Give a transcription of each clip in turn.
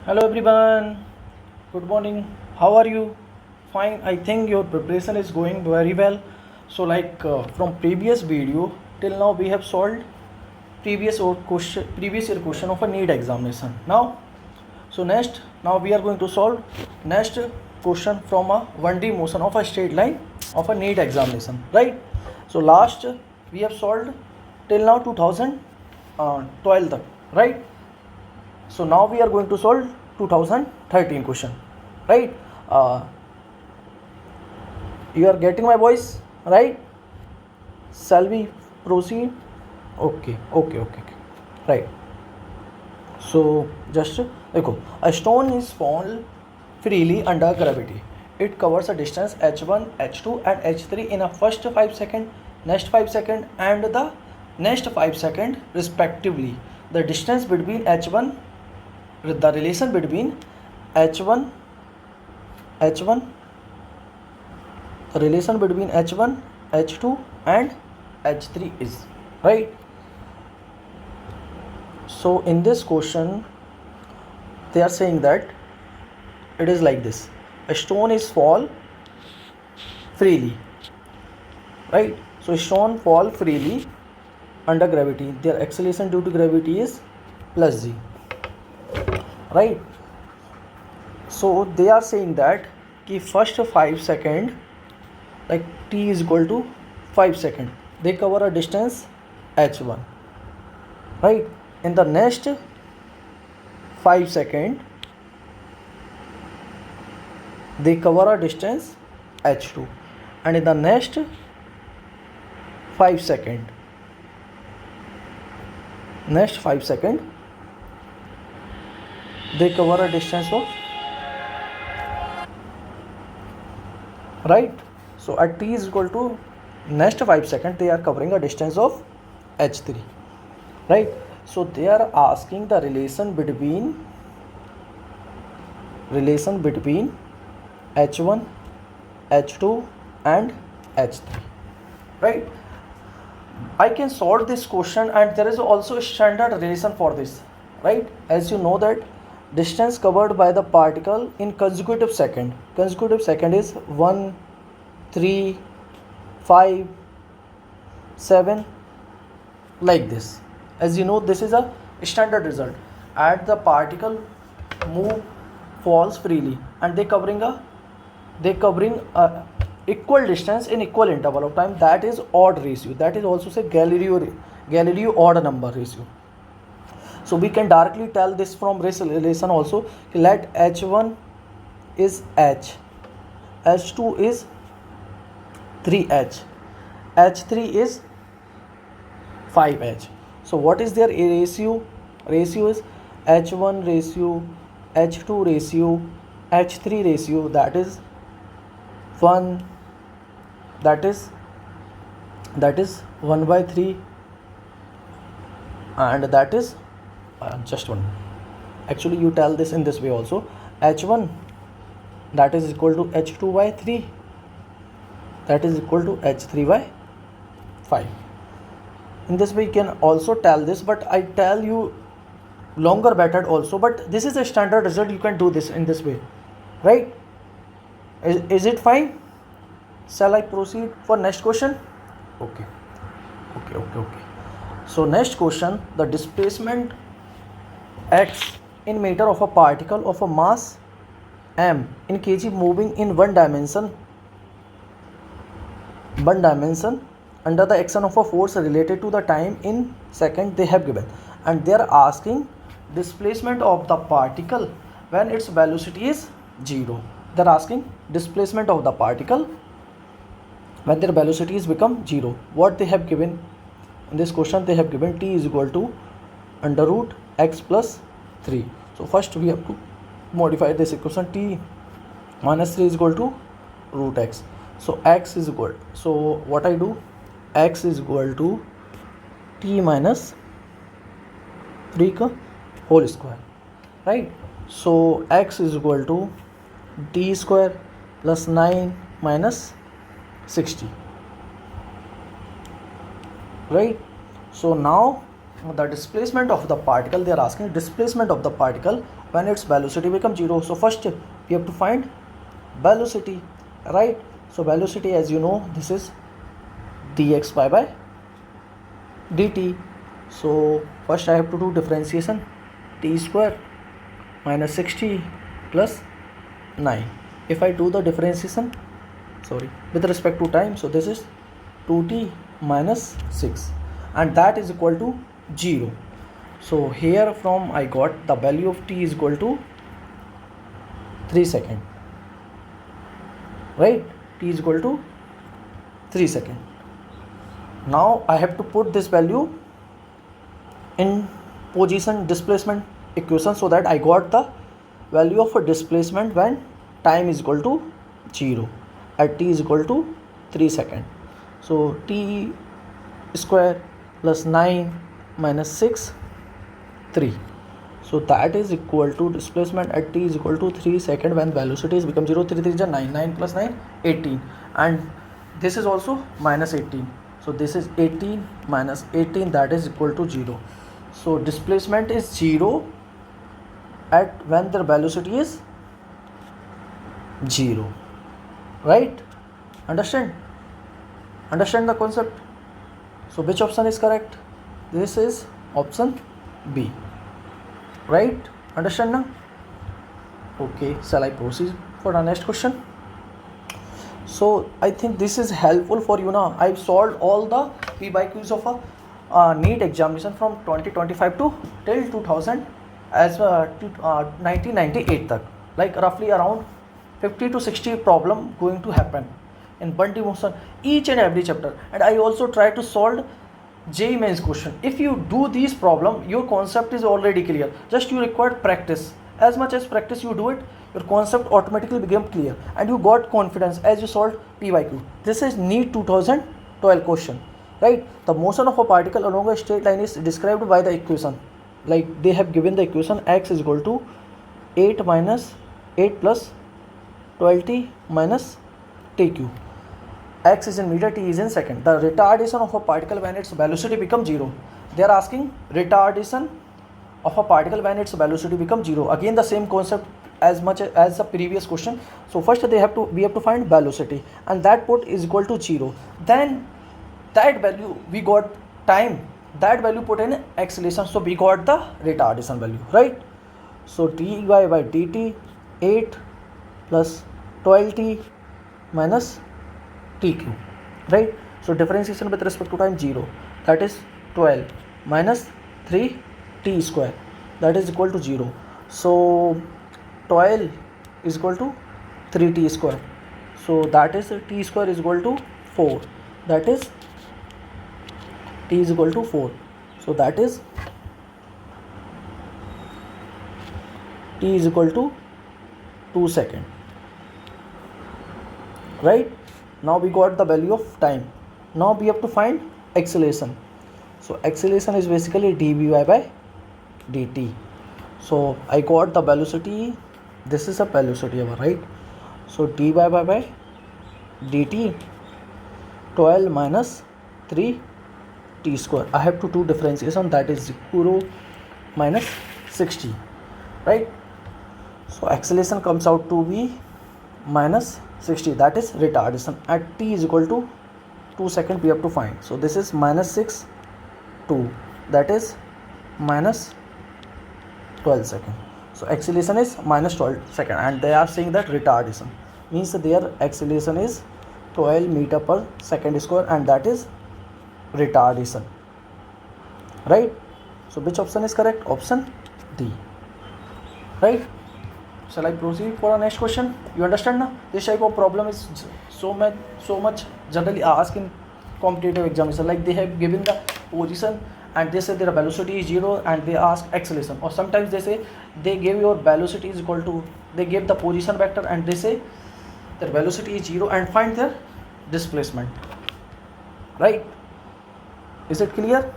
Hello everyone. Good morning. How are you? Fine. I think your preparation is going very well. So from previous video till now we have solved previous year question of a NEET examination. Now we are going to solve next question from a 1D motion of a straight line of a NEET examination, right? So last we have solved till now 2012 tak, right? So now we are going to solve 2013 question, right? You are getting my voice, right? Shall we proceed? Okay. Right. So just देखो, a stone is fall freely under gravity. It covers a distance h1, h2 and h3 in a first 5 second, next 5 second and the next 5 second respectively. The distance between h1, the relation between h1 the relation between h1, h2 and h3 is, right? So in this question they are saying that it is like this: a stone is fall freely, right? So stone fall freely under gravity. Their acceleration due to gravity is plus g, right? So they are saying that कि first 5 second, like t is equal to 5 second, they cover a distance h1, right? In the next 5 second they cover a distance h2, and in the next 5 second they cover a distance of, right? So at t is equal to next 5 second they are covering a distance of h3, right? So they are asking the relation between h1, h2 and h3, right? I can solve this question, and there is also a standard relation for this, right? As you know that distance covered by the particle in consecutive second is 1, 3, 5, 7, like this. As you know, this is a standard result. At the particle falls freely and they covering a equal distance in equal interval of time, that is odd ratio. That is also say Galileo odd number ratio. So we can directly tell this from this relation also. Let h1 is h, h2 is 3h, h3 is 5h. So what is their ratio? Ratio is h1 ratio, h2 ratio, h3 ratio, that is 1, that is 1 by 3, and that is just 1. Actually you tell this in this way also: h1 that is equal to h2 by 3, that is equal to h3 by 5. In this way you can also tell this, but I tell you longer method also, but this is a standard result. You can do this in this way, right? Is it fine? Shall I proceed for next question? Okay. So next question: the displacement x in meter of a particle of a mass m in kg moving in one dimension under the action of a force related to the time in second they have given, and they are asking displacement of the particle when its velocity is 0. They are asking displacement of the particle when their velocity is become 0. What they have given in this question? They have given t is equal to under root x plus 3. So first we have to modify this equation. T minus 3 is equal to root x. So x is equal, so what I do, x is equal to t minus 3 का whole square, right? So x is equal to t square plus 9 minus 60, right? So now the displacement of the particle, they are asking displacement of the particle when its velocity becomes 0. So first we have to find velocity, right? So velocity, as you know, this is dx by dt. So first I have to do differentiation, t square minus 60 plus 9. If I do the differentiation, with respect to time, so this is 2t minus 6 and that is equal to 0. So here from I got the value of t is equal to 3 seconds, right? T is equal to 3 seconds. Now I have to put this value in position displacement equation so that I got the value of a displacement when time is equal to 0 at t is equal to 3 seconds. So t square plus 9 minus 6, 3. So that is equal to displacement at t is equal to 3 seconds when velocity is become 0. 3 3 is 9, 9 plus 9, 18, and this is also minus 18. So this is 18 minus 18, that is equal to 0. So displacement is 0 at when the velocity is 0, right? Understand the concept? So which option is correct? This is option B, right? Understand now? Okay, shall I proceed for the next question? So I think this is helpful for you now. I've solved all the P by Qs of a NEET examination from 2025 to till 2000 as 1998 tak, like roughly around 50 to 60 problem going to happen in Bunty motion each and every chapter, and I also try to solve JEE mains question. If you do these problem, your concept is already clear. Just you require practice. As much as practice you do it, your concept automatically became clear and you got confidence as you solved P by Q. This is NEET 2012 question, right? The motion of a particle along a straight line is described by the equation. Like they have given the equation x is equal to 8 plus 12t minus tq. X is in meter, t is in second. The retardation of a particle when its velocity becomes 0. They are asking retardation of a particle when its velocity becomes 0. Again the same concept as much as the previous question. So first we have to find velocity, and that put is equal to 0. Then that value we got time, that value put in acceleration, so we got the retardation value, right? So dy by dt 8 plus 12t minus tq, right? So differentiation with respect to time 0, that is 12 minus 3t square, that is equal to 0. So 12 is equal to 3t square, so that is t square is equal to 4, that is t is equal to 4, so that is t is equal to 2 seconds, right? Now we got the value of time. Now we have to find acceleration. So acceleration is basically dvy by dt. So I got the velocity, this is a velocity, right? So dy by dt 12 minus 3 t square. I have to do differentiation, that is 0 minus 60, right? So acceleration comes out to be minus 60, that is retardation at t is equal to 2 seconds we have to find. So this is minus 6 2, that is minus 12 seconds. So acceleration is minus 12 seconds, and they are saying that retardation means that their acceleration is 12 meter per second square, and that is retardation, right? So which option is correct? Option D, right? Shall I proceed for the next question? You understand now? This type of problem is so much generally asked in competitive examination. Like they have given the position and they say their velocity is 0 and they ask acceleration, or sometimes they say they give your velocity is equal to, they give the position vector and they say their velocity is 0 and find their displacement, right? Is it clear?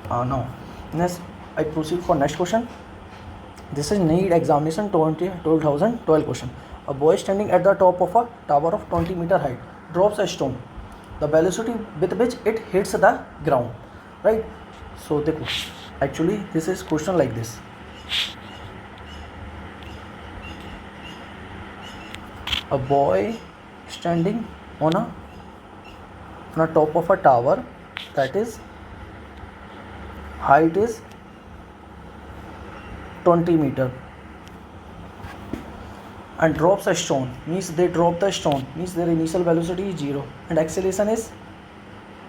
No. Next I proceed for next question. This is NEET examination 2012 question. A boy standing at the top of a tower of 20 meter height drops a stone. The velocity with which it hits the ground, right? So देखो, actually this is question like this. a boy standing on a top of a tower, that is height is 20 meter, and drops a stone, means they drop the stone, means their initial velocity is 0 and acceleration is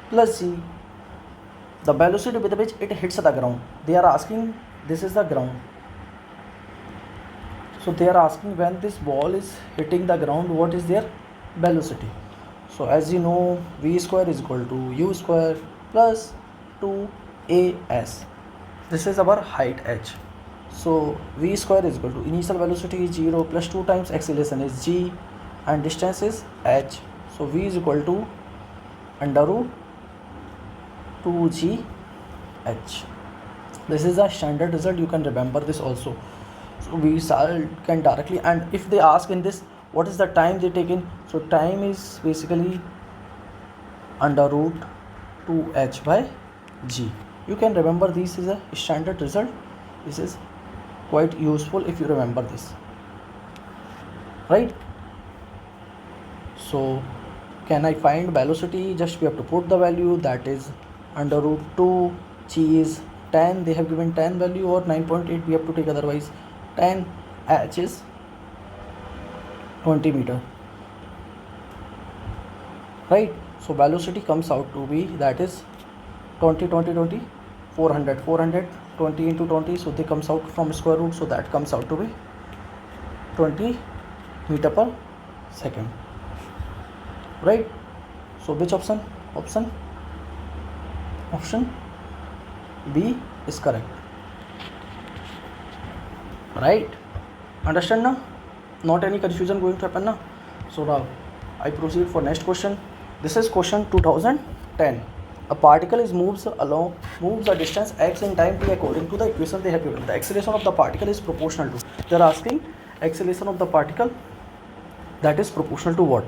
plus g. The velocity with which it hits the ground, they are asking, this is the ground, so they are asking when this ball is hitting the ground, what is their velocity. So as you know, v square is equal to u square plus 2as. This is our height h. So v square is equal to initial velocity is 0 plus 2 times acceleration is g and distance is h. So v is equal to under root 2gh. This is a standard result, you can remember this also. So we can directly, and if they ask in this what is the time they take in, so time is basically under root 2h by g. You can remember this is a standard result. This is quite useful if you remember this, right? So can I find velocity? Just we have to put the value, that is under root 2, g is 10, they have given 10 value, or 9.8 we have to take, otherwise 10, h is 20 meter, right? So velocity comes out to be, that is 20 20 20 400 400 20 into 20, so they comes out from square root, so that comes out to be 20 meter per second, right? So which option B is correct, right? Understand now? Not any confusion going to happen now. So now I proceed for next question. This is question 2010. A particle moves a distance x in time t according to the equation they have given. The acceleration of the particle is proportional to, they are asking acceleration of the particle, that is proportional to what,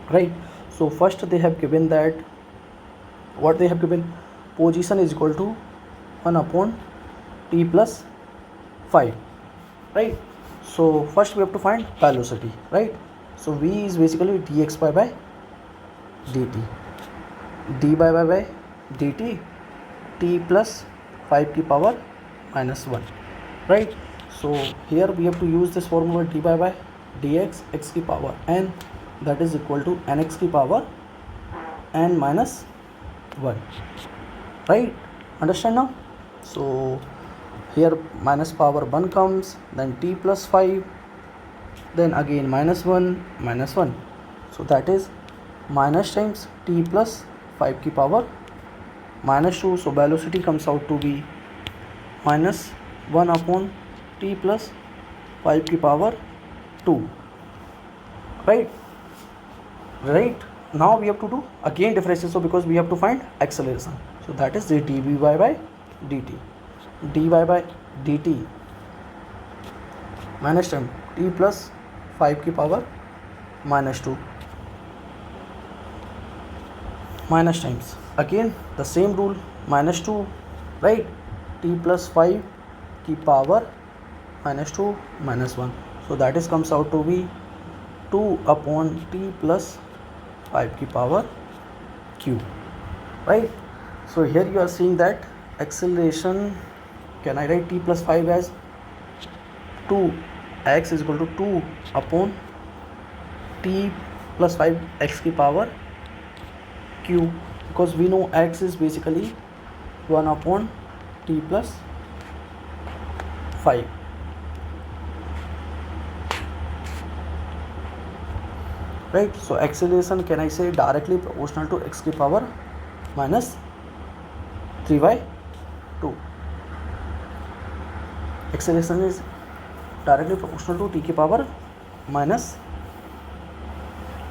right? So first they have given that, what they have given, position is equal to 1 upon t plus 5, right? So first we have to find velocity, right? So v is basically dx by dt, d by dt, t plus 5 की power minus 1, right? So here we have to use this formula, d by dx, x की power n, that is equal to nx की power n minus 1, right? Understand now? So here minus power 1 comes, then t plus 5, then again minus 1 minus 1, so that is minus times t plus 5 की power minus 2, so velocity comes out to be minus 1 upon t plus 5 की power 2, right? Now we have to do again differentiation, so because we have to find acceleration, so that is the dv by dt, dy by dt minus time t plus 5 की power minus 2 minus times again the same rule, minus 2, right? T plus 5 की power minus 2 minus 1, so that is comes out to be 2 upon t plus 5 की power q, right? So here you are seeing that acceleration, can I write t plus 5 as 2, x is equal to 2 upon t plus 5 x की power q, because we know x is basically 1 upon t plus 5, right? So acceleration, can I say directly proportional to x की power minus 3 by 2. Acceleration is directly proportional to t की power minus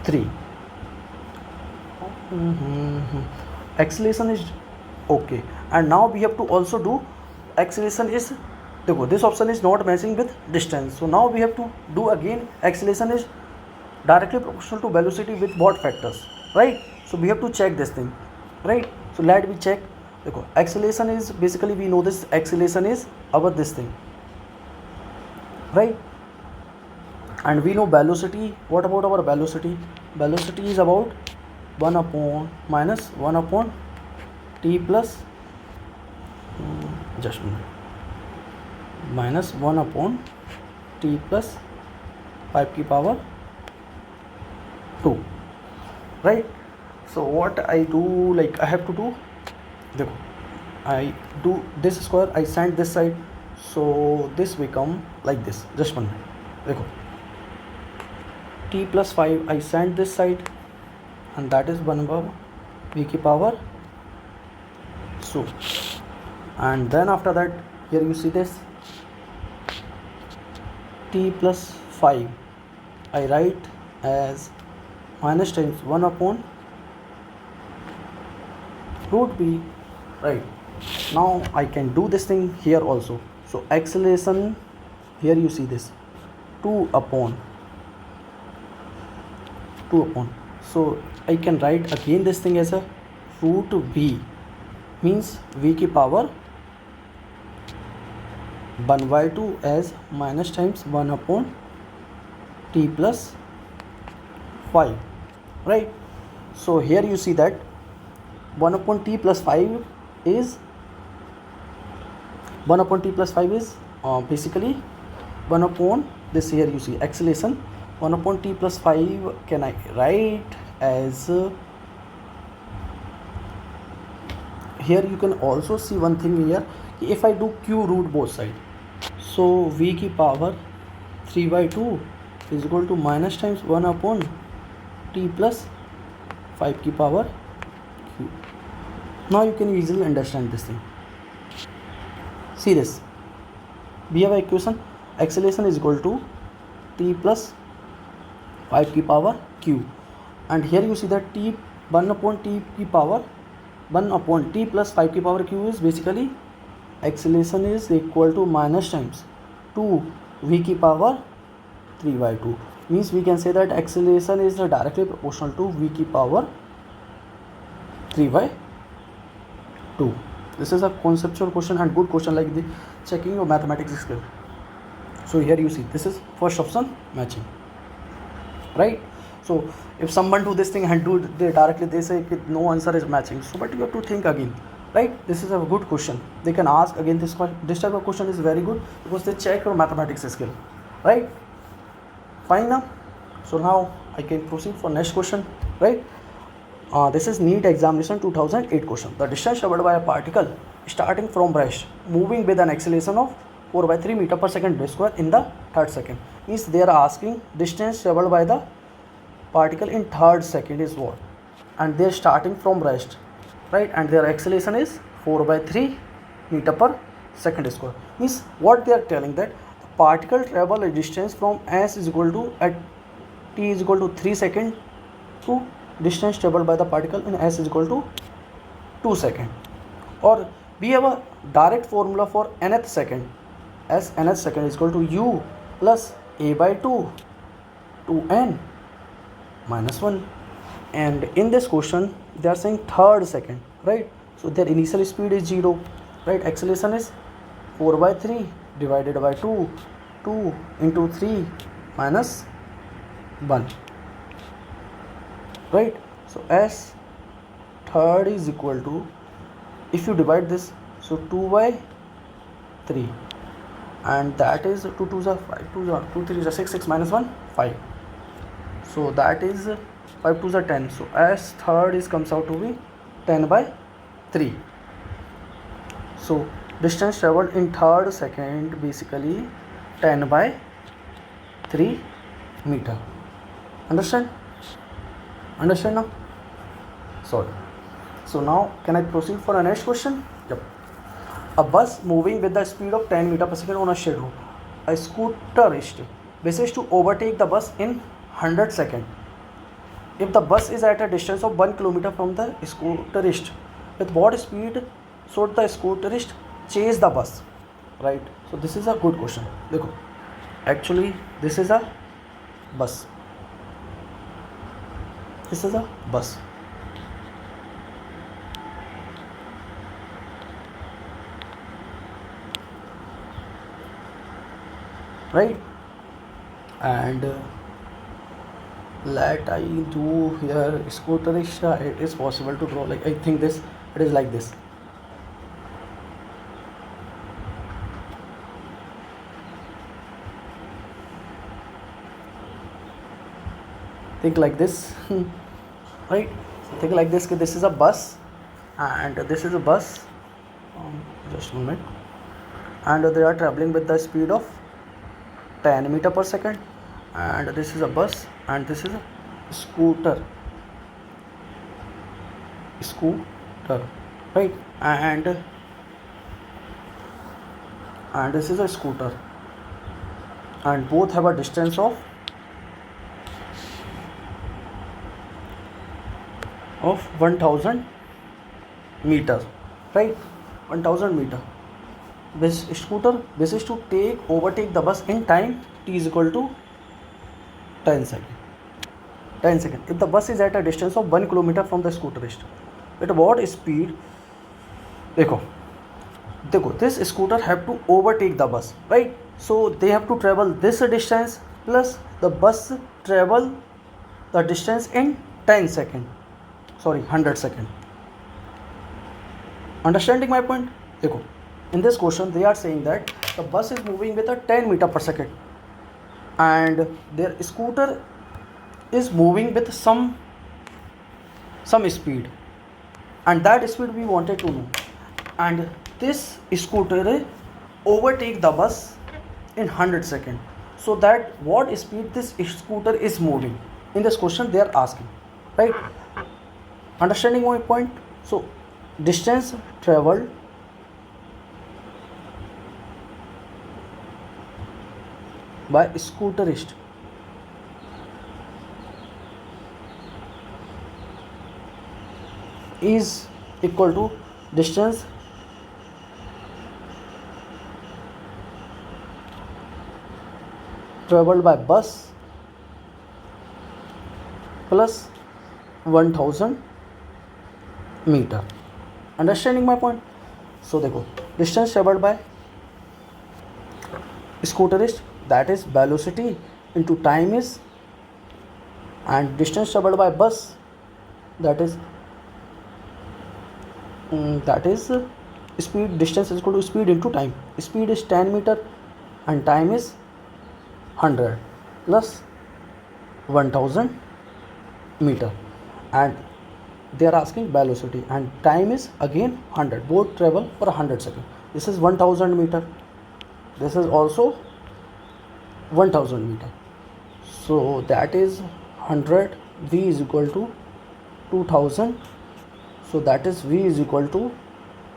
3. Acceleration is okay, and now we have to also do acceleration is, this option is not matching with distance, so now we have to do again acceleration is directly proportional to velocity with what factors, right? So we have to check this thing, right? So let me check. Acceleration is basically, we know this acceleration is our this thing, right? and we know velocity. What about our velocity? Velocity is about 1 upon minus 1 upon t plus just a minute, minus 1 upon t plus 5 की power 2, right? So what I do, like I have to do, देखो, I do this square, I send this side, so this become like this. Just one minute, देखो, t plus 5 I send this side, and that is 1 over v की power so, and then after that here you see this t plus 5 I write as minus times 1 upon root b, right? Now I can do this thing here also. So acceleration, here you see this 2 upon, so I can write again this thing as a root v, means v की power 1 by 2 as minus times 1 upon t plus 5, right? So here you see that 1 upon t plus 5 is basically 1 upon this. Here you see acceleration 1 upon t plus 5 can I write as here you can also see one thing here, if I do q root both side, so v की power 3 by 2 is equal to minus times 1 upon t plus 5 की power q. Now you can easily understand this thing. See this, we have an equation, acceleration is equal to t plus 5 की power q, and here you see that t 1 upon t की power 1 upon t plus 5 की power q is basically acceleration is equal to minus times 2 v की power 3 by 2, means we can say that acceleration is directly proportional to v की power 3 by 2. This is a conceptual question and good question, like the checking your mathematics skill. So here you see this is first option matching, right? So if someone do this thing and do they directly they say no answer is matching, so but you have to think again, right? This is a good question. They can ask again this type of question is very good because they check your mathematics skill, right? Fine now. So now I can proceed for next question, right? This is NEET examination 2008 question. The distance covered by a particle starting from rest moving with an acceleration of 4 by 3 meter per second square in the third second, means they are asking distance covered by the particle in third second is what, and they are starting from rest, right? And their acceleration is 4 by 3 meter per second square, means what they are telling that the particle travel a distance from s is equal to at t is equal to 3 second to distance traveled by the particle in s is equal to 2 second, or we have a direct formula for nth second, as nth second is equal to u plus a by 2 to n minus 1, and in this question they are saying third second, right? So their initial speed is 0, right? Acceleration is 4 by 3 divided by 2 into 3 minus 1, right? So s third is equal to, if you divide this, so 2 by 3, and that is 2 2s are 5, 2 are 2 3s are 6, 6 minus 1 5, so that is 5 2s are 10, so s third is comes out to be 10 by 3. So distance traveled in third second basically 10 by 3 meter. Understand now? Sorry. So now can I proceed for the next question? Yep. A bus moving with the speed of 10 meter per second on a straight road. A scooterist wishes to overtake the bus in 100 seconds. If the bus is at a distance of 1 kilometer from the scooterist, with what speed should the scooterist chase the bus, right? So this is a good question. Look, actually this is a bus. This is a bus. Right? and let I do here scooter rickshaw. It is possible to draw, like I think this, it is like this. Think like this. Right, think like this. This is a bus and this is a bus. Just a moment. And they are traveling with the speed of 10 meter per second, and this is a bus and this is a scooter, right, and this is a scooter, and both have a distance of 1000 meters, right, 1000 meter. This scooter wishes to overtake the bus in time t is equal to 10 seconds. 10 seconds. If the bus is at a distance of 1 kilometer from the scooterist, at what speed? देखो, this scooter have to overtake the bus, right? So they have to travel this distance plus the bus travel the distance in 10 seconds. Sorry, 100 seconds. Understanding my point? देखो, in this question they are saying that the bus is moving with a 10 meter per second and their scooter is moving with some speed, and that speed we wanted to know, and this scooter overtake the bus in 100 seconds. So that what speed this scooter is moving, in this question they are asking, right? Understanding my point? So distance traveled by scooterist is equal to distance traveled by bus plus 1000 meter. Understanding my point? So देखो, distance traveled by scooterist, that is velocity into time is, and distance traveled by bus, that is speed. Distance is equal to speed into time. Speed is 10 meter and time is 100 plus 1000 meter, and they are asking velocity, and time is again 100. Both travel for 100 seconds. This is 1000 meter, this is also 1000 meter, so that is 100. V is equal to 2000, so that is V is equal to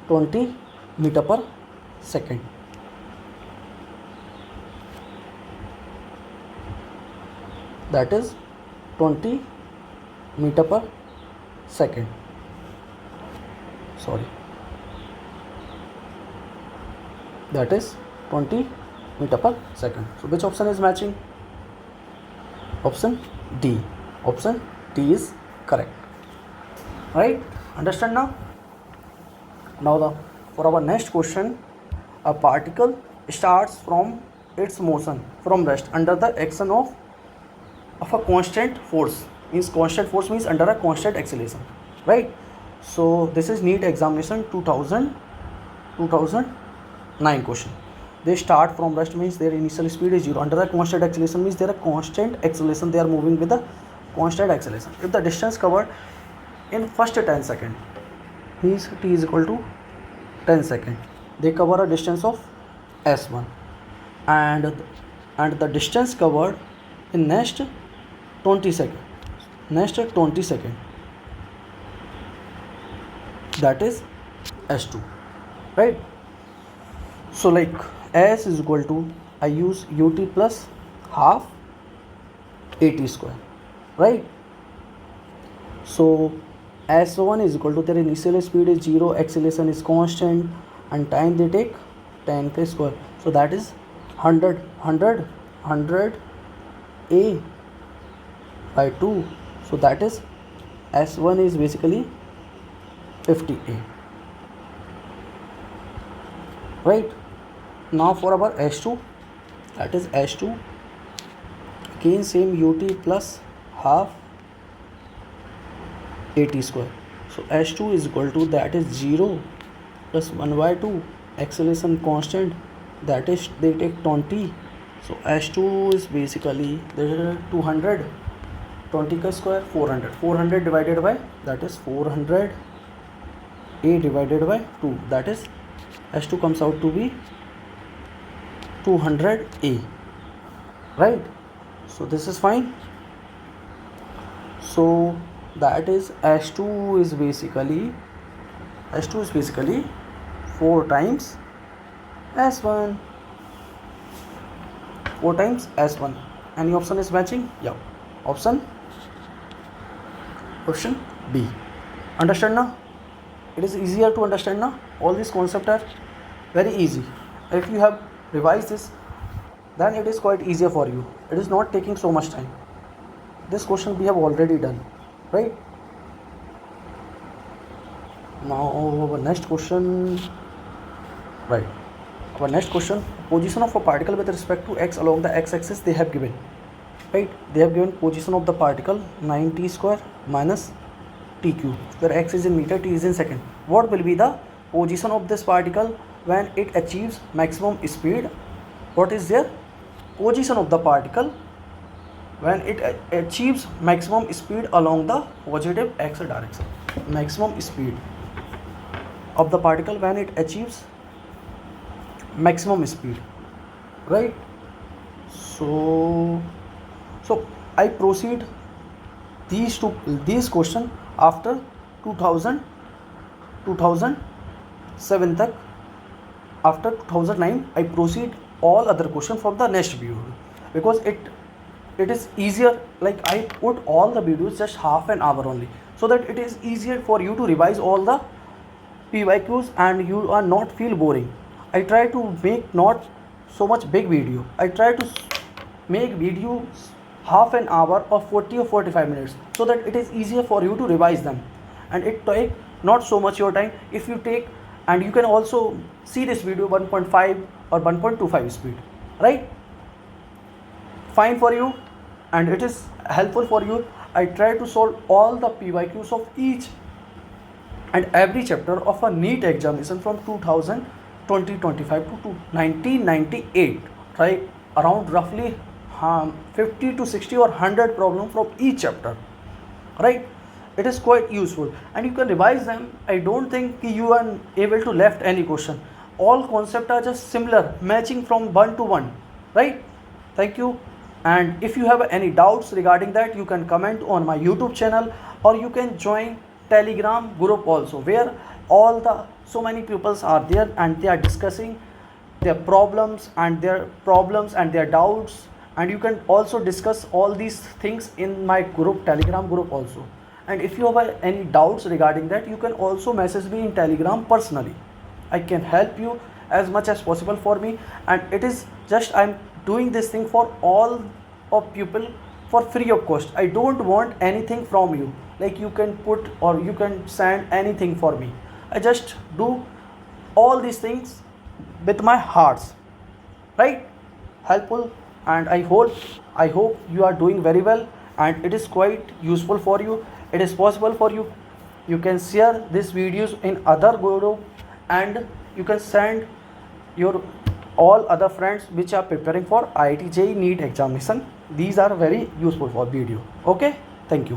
20 meter per second. That is 20 meter per second. Sorry, that is 20 meter per second. So which option is matching? Option D. Option D is correct, right? Understand now? Now for our next question, a particle starts from its motion from rest under the action of a constant force. Means constant force means under a constant acceleration, right? So this is NEET examination 2009 question. They start from rest means their initial speed is 0. Under a constant acceleration means there are constant acceleration, they are moving with a constant acceleration. If the distance covered in first 10 seconds means t is equal to 10 seconds, they cover a distance of s1, and the distance covered in next 20 seconds, that is s2, right? So like s is equal to, I use ut plus half at square, right? So s1 is equal to, their initial speed is 0, acceleration is constant, and time they take 10 k square, so that is 100 a by 2, so that is s1 is basically 50a, right? Now for our s2, that is s2 again same ut plus half at square. So h2 is equal to, that is 0 plus 1 by 2, acceleration constant, that is they take 20. So h2 is basically, there is 200, 20 ka square 400, 400 divided by, that is 400 a divided by 2, that is h2 comes out to be 200 a, right? So this is fine. So that is h2 is basically 4 times s1, 4 times s1. Any option is matching? Yeah, option B. Understand now? It is easier to understand now. All these concepts are very easy. If you have revised this, then it is quite easier for you. It is not taking so much time. This question we have already done, right? Now our next question, right? Our next question, position of a particle with respect to x along the x-axis they have given, right? They have given position of the particle 9t square minus t cube, where x is in meter, t is in second. What will be the position of this particle when it achieves maximum speed? What is their position of the particle when it achieves maximum speed along the positive x direction? Maximum speed of the particle when it achieves maximum speed, right? So I proceed these question after 2007 tak. After 2009 I proceed all other question from the next video, because it is easier, like I put all the videos just half an hour only, so that it is easier for you to revise all the PYQs and you are not feel boring. I try to make not so much big video. I try to make videos half an hour or 40 or 45 minutes, so that it is easier for you to revise them, and it take not so much your time. If you take, and you can also see this video 1.5 or 1.25 speed, right? Fine for you, and it is helpful for you. I try to solve all the PYQs of each and every chapter of a NEET examination from 2025 to 1998, right? Around roughly 50 to 60 or 100 problem from each chapter, right? It is quite useful, and you can revise them. I don't think you are able to left any question. All concepts are just similar, matching from one to one, right? Thank you. And if you have any doubts regarding that, you can comment on my YouTube channel, or you can join Telegram group also, where all the so many pupils are there and they are discussing their problems and their doubts, and you can also discuss all these things in my group, Telegram group also. And if you have any doubts regarding that, you can also message me in Telegram personally. I can help you as much as possible for me, and it is just I'm doing this thing for all of people for free of cost. I don't want anything from you, like you can put or you can send anything for me. I just do all these things with my hearts, right? Helpful, and I hope you are doing very well, and it is quite useful for you. It is possible for you. You can share these videos in other group, and you can send your all other friends which are preparing for IIT JEE NEET examination. These are very useful for video. Okay, thank you.